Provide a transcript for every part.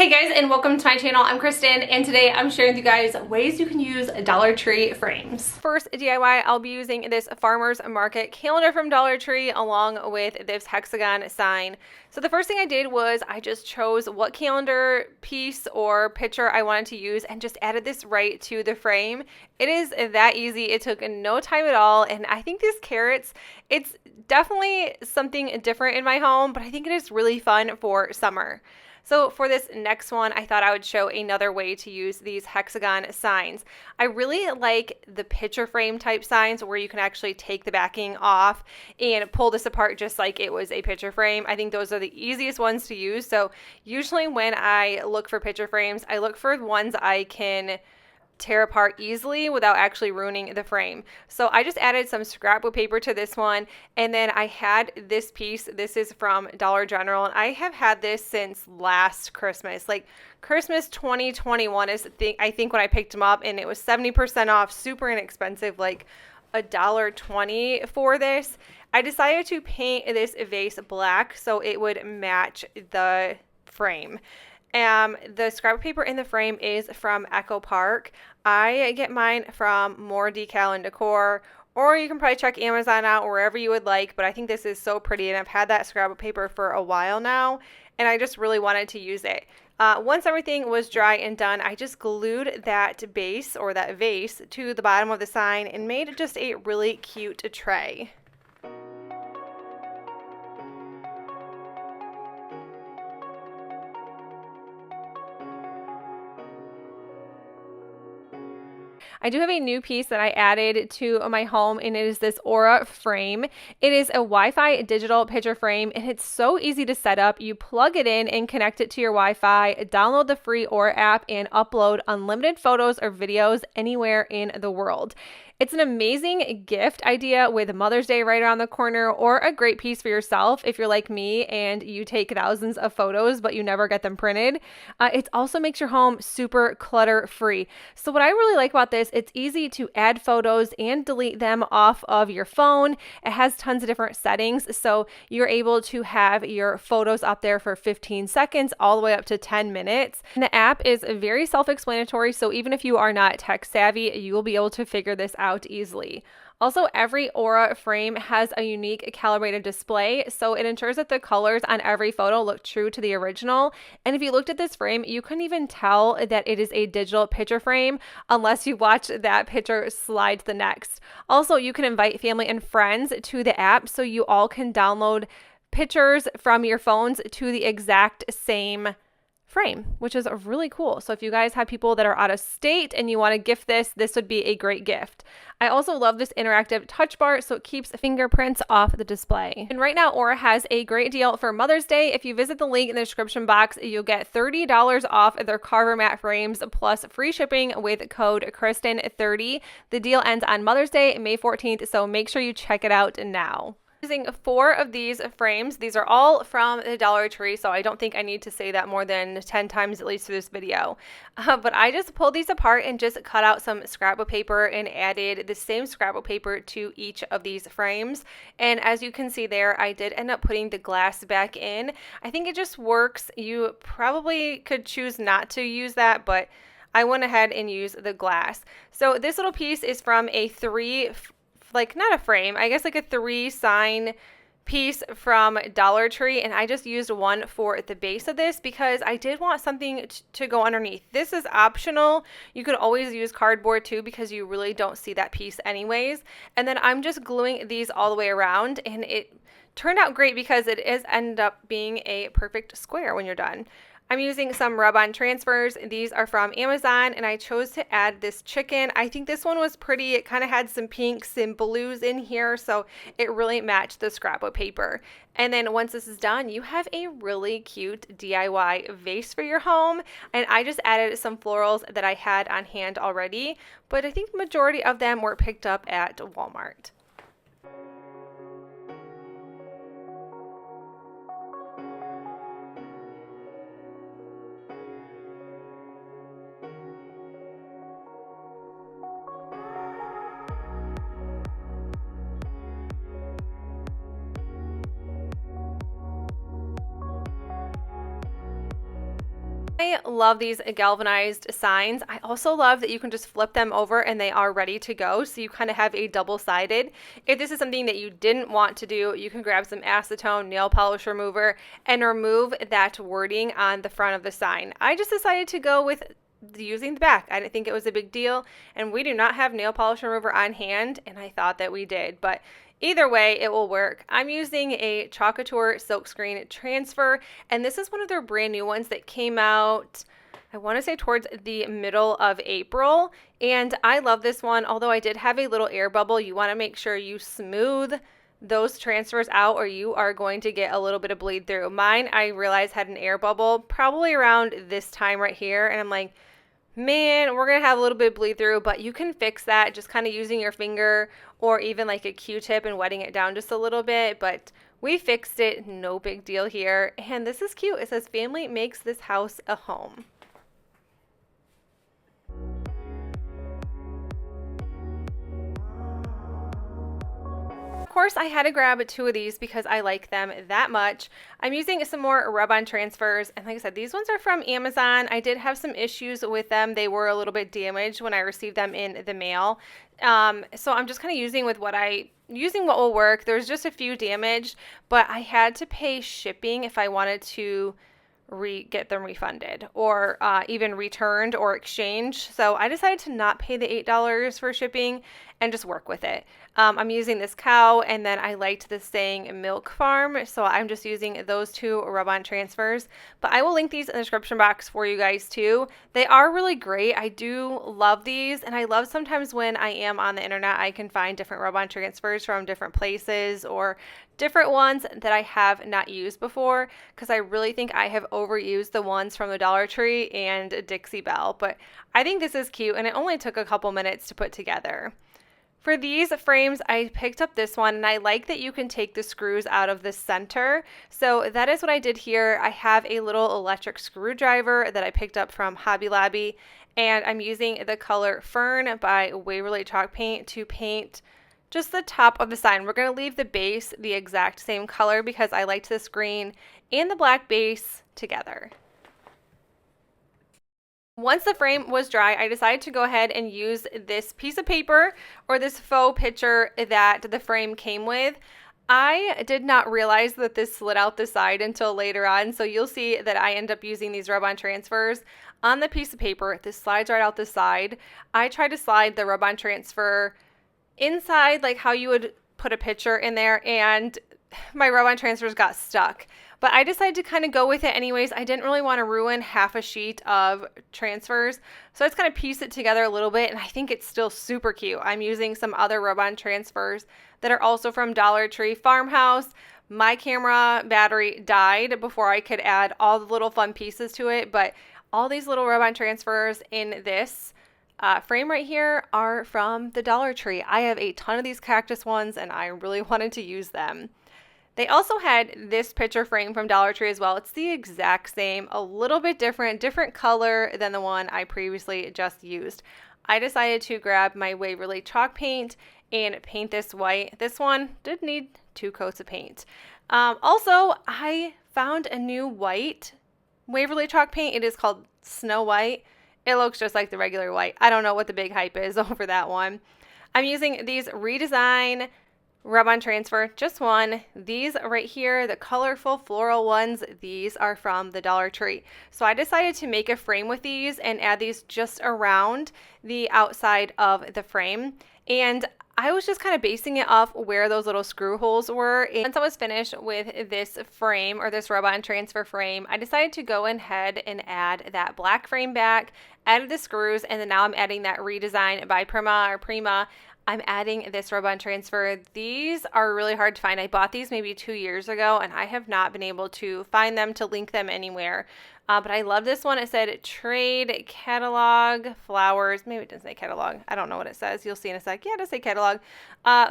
Hey guys, and welcome to my channel. I'm Kristen, and today I'm sharing with you guys ways you can use Dollar Tree frames. First DIY, I'll be using this farmer's market calendar from Dollar Tree along with this hexagon sign. So the first thing I did was I just chose what calendar piece or picture I wanted to use and just added this right to the frame. It is that easy. It took no time at all, and I think these carrots, it's definitely something different in my home, but I think it is really fun for summer. So for this next one, I thought I would show another way to use these hexagon signs. I really like the picture frame type signs where you can actually take the backing off and pull this apart just like it was a picture frame. I think those are the easiest ones to use. So usually when I look for picture frames, I look for ones I can tear apart easily without actually ruining the frame. So I just added some scrapbook paper to this one, and then I had this piece. This is from Dollar General, and I have had this since last Christmas, like Christmas 2021 is I think when I picked them up, and it was 70% off, super inexpensive, like $1.20 for this. I decided to paint this vase black so it would match the frame. The scrapbook paper in the frame is from Echo Park. I get mine from More Decal and Decor, or you can probably check Amazon out wherever you would like, but I think this is so pretty, and I've had that scrapbook paper for a while now, and I just really wanted to use it. Once everything was dry and done, I just glued that base or that vase to the bottom of the sign and made just a really cute tray. I do have a new piece that I added to my home, and it is this Aura frame. It is a Wi-Fi digital picture frame, and it's so easy to set up. You plug it in and connect it to your Wi-Fi, download the free Aura app, and upload unlimited photos or videos anywhere in the world. It's an amazing gift idea with Mother's Day right around the corner, or a great piece for yourself if you're like me and you take thousands of photos but you never get them printed. It also makes your home super clutter free. So what I really like about this, it's easy to add photos and delete them off of your phone. It has tons of different settings, so you're able to have your photos up there for 15 seconds all the way up to 10 minutes. And the app is very self-explanatory, so even if you are not tech savvy, you will be able to figure this out easily. Also, every Aura frame has a unique calibrated display, so it ensures that the colors on every photo look true to the original. And if you looked at this frame, you couldn't even tell that it is a digital picture frame unless you watch that picture slide to the next. Also, you can invite family and friends to the app so you all can download pictures from your phones to the exact same frame, which is really cool. So if you guys have people that are out of state and you want to gift this would be a great gift. I also love this interactive touch bar, so it keeps fingerprints off the display. And right now, Aura has a great deal for Mother's Day. If you visit the link in the description box, you'll get $30 off their CARVER MAT frames plus free shipping with code KRISTIN30. The deal ends on Mother's Day, May 14th, so make sure you check it out now. Using 4 of these frames. These are all from the Dollar Tree, so I don't think I need to say that more than 10 times at least through this video. But I just pulled these apart and just cut out some scrapbook paper and added the same scrapbook paper to each of these frames. And as you can see there, I did end up putting the glass back in. I think it just works. You probably could choose not to use that, but I went ahead and used the glass. So this little piece is from a not a frame, I guess like a 3 sign piece from Dollar Tree, and I just used one for the base of this because I did want something to go underneath. This is optional. You could always use cardboard too because you really don't see that piece anyways. And then I'm just gluing these all the way around, and it turned out great because it is ended up being a perfect square when you're done. I'm using some rub-on transfers. These are from Amazon, and I chose to add this chicken. I think this one was pretty. It kind of had some pinks and blues in here, so it really matched the scrapbook paper. And then once this is done, you have a really cute DIY vase for your home. And I just added some florals that I had on hand already, but I think the majority of them were picked up at Walmart. I love these galvanized signs. I also love that you can just flip them over and they are ready to go. So you kind of have a double-sided. If this is something that you didn't want to do, you can grab some acetone nail polish remover and remove that wording on the front of the sign. I just decided to go with using the back. I didn't think it was a big deal, and we do not have nail polish remover on hand, and I thought that we did, but either way, it will work. I'm using a Chocateur Silkscreen Transfer, and this is one of their brand new ones that came out, I want to say towards the middle of April, and I love this one. Although I did have a little air bubble, you want to make sure you smooth those transfers out or you are going to get a little bit of bleed through. Mine, I realized, had an air bubble probably around this time right here, and I'm like, man, we're going to have a little bit of bleed through, but you can fix that just kind of using your finger or even like a Q-tip and wetting it down just a little bit, but we fixed it, no big deal here. And this is cute. It says, "Family makes this house a home." Of course, I had to grab 2 of these because I like them that much. I'm using some more rub-on transfers, and like I said, these ones are from Amazon. I did have some issues with them. They were a little bit damaged when I received them in the mail. So I'm just kind of using what will work. There's just a few damaged, but I had to pay shipping if I wanted to get them refunded or even returned or exchanged. So I decided to not pay the $8 for shipping and just work with it. I'm using this cow, and then I liked this saying Milk Farm, so I'm just using those 2 rub-on transfers. But I will link these in the description box for you guys too. They are really great. I do love these, and I love sometimes when I am on the internet, I can find different rub-on transfers from different places or different ones that I have not used before, because I really think I have overused the ones from the Dollar Tree and Dixie Belle. But I think this is cute, and it only took a couple minutes to put together. For these frames, I picked up this one, and I like that you can take the screws out of the center. So that is what I did here. I have a little electric screwdriver that I picked up from Hobby Lobby, and I'm using the color Fern by Waverly Chalk Paint to paint just the top of the sign. We're going to leave the base the exact same color because I liked this green and the black base together. Once the frame was dry, I decided to go ahead and use this piece of paper or this faux picture that the frame came with. I did not realize that this slid out the side until later on, so you'll see that I end up using these rub-on transfers on the piece of paper. This slides right out the side. I tried to slide the rub-on transfer inside like how you would put a picture in there, and my rub-on transfers got stuck. But I decided to kind of go with it anyways. I didn't really want to ruin half a sheet of transfers, so I just kind of pieced it together a little bit, and I think it's still super cute. I'm using some other rub-on transfers that are also from Dollar Tree. Farmhouse. My camera battery died before I could add all the little fun pieces to it, but all these little rub-on transfers in this frame right here are from the Dollar Tree. I have a ton of these cactus ones, and I really wanted to use them. They also had this picture frame from Dollar Tree as well. It's the exact same, a little bit different color than the one I previously just used. I decided to grab my Waverly chalk paint and paint this white. This one did need 2 coats of paint. Also, I found a new white Waverly chalk paint. It is called Snow White. It looks just like the regular white. I don't know what the big hype is over that one. I'm using these Redesign rub-on transfer, just one. These right here, the colorful floral ones, these are from the Dollar Tree. So I decided to make a frame with these and add these just around the outside of the frame. And I was just kind of basing it off where those little screw holes were. And once I was finished with this frame or this rub-on transfer frame, I decided to go ahead and add that black frame back, added the screws, and then now I'm adding that Redesign by Prima. I'm adding this rub-on transfer. These are really hard to find. I bought these maybe 2 years ago, and I have not been able to find them to link them anywhere. But I love this one. It said Trade Catalog Flowers. Maybe it doesn't say catalog. I don't know what it says. You'll see in a sec. Yeah, it does say catalog.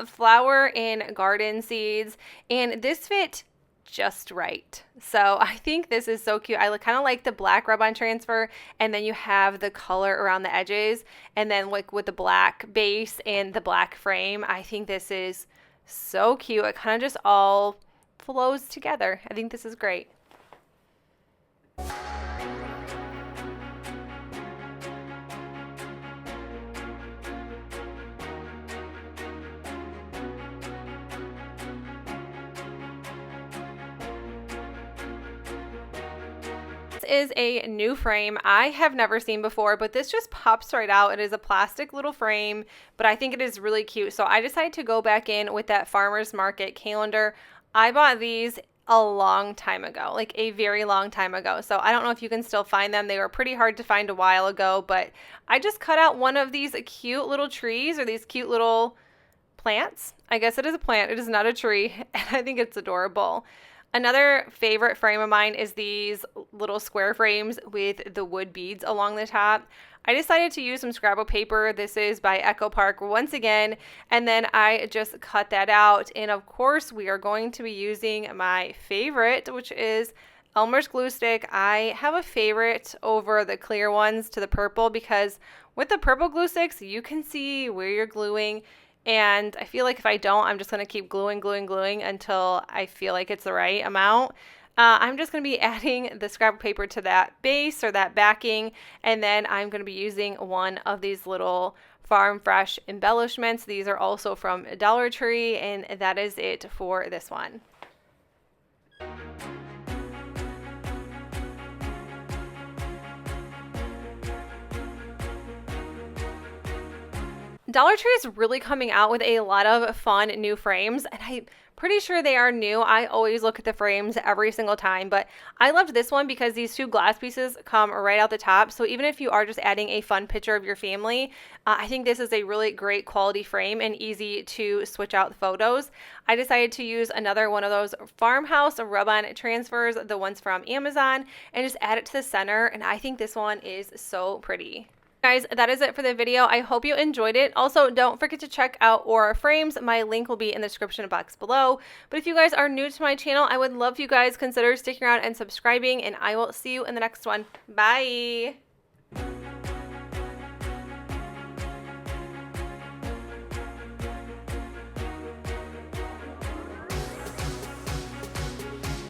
Flower and garden seeds. And this fit just right. So I think this is so cute. I kind of like the black rub-on transfer, and then you have the color around the edges, and then like with the black base and the black frame. I think this is so cute. It kind of just all flows together. I think this is great. is a new frame I have never seen before, but this just pops right out. It is a plastic little frame, but I think it is really cute. So I decided to go back in with that farmer's market calendar. I bought these a long time ago, like a very long time ago. So I don't know if you can still find them. They were pretty hard to find a while ago, but I just cut out one of these cute little trees, or these cute little plants. I guess it is a plant. It is not a tree. And I think it's adorable. Another favorite frame of mine is these little square frames with the wood beads along the top. I decided to use some Scrapbook paper. This is by Echo Park once again, and then I just cut that out. And of course, we are going to be using my favorite, which is Elmer's glue stick. I have a favorite over the clear ones to the purple, because with the purple glue sticks, you can see where you're gluing. And I feel like if I don't, I'm just going to keep gluing until I feel like it's the right amount. I'm just going to be adding the scrapbook paper to that base, or that backing, and then I'm going to be using one of these little Farm Fresh embellishments. These are also from Dollar Tree, and that is it for this one. Dollar Tree is really coming out with a lot of fun new frames, and I'm pretty sure they are new. I always look at the frames every single time, but I loved this one because these two glass pieces come right out the top. So even if you are just adding a fun picture of your family, I think this is a really great quality frame and easy to switch out the photos. I decided to use another one of those Farmhouse rub-on transfers, the ones from Amazon, and just add it to the center, and I think this one is so pretty. Guys, that is it for the video. I hope you enjoyed it. Also, don't forget to check out Aura Frames. My link will be in the description box below. But if you guys are new to my channel, I would love if you guys consider sticking around and subscribing, and I will see you in the next one. Bye!